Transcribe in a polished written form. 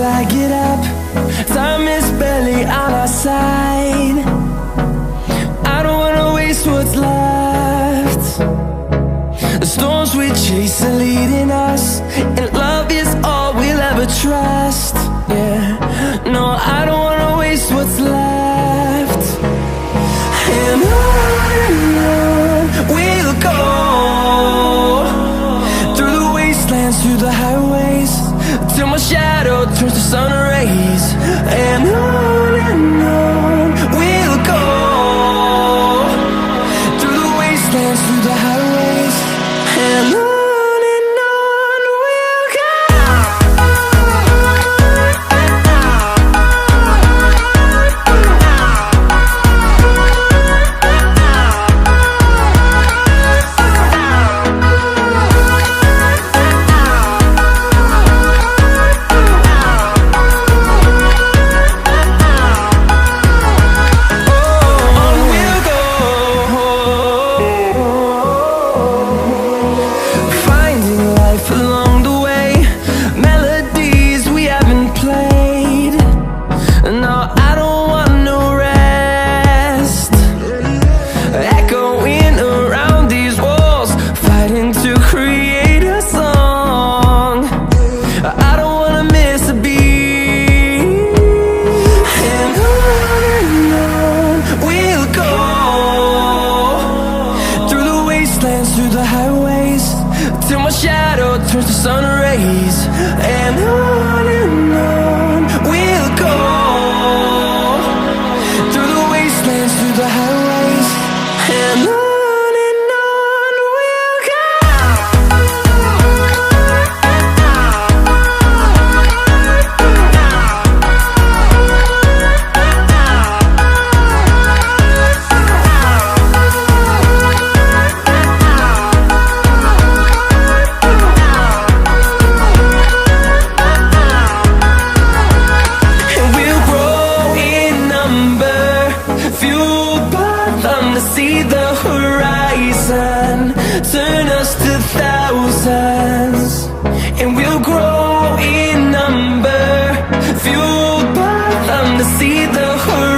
I get up. Time is barely on our side. I don't wanna waste what's left. The storms we chase are leading us, and love is all we'll ever trust. Yeah, no, I don't wanna waste what's left. And on we'll go, through the wastelands, through the highways, till my shadow turns to sun rays. And on we'll go, through the wastelands, through the highways, and on. Through the highways, till my shadow turns to sun rays. And on we'll go, through the wastelands, through the highways, and on. See the horizon turn us to thousands, and we'll grow in number, fueled by them to see the horizon.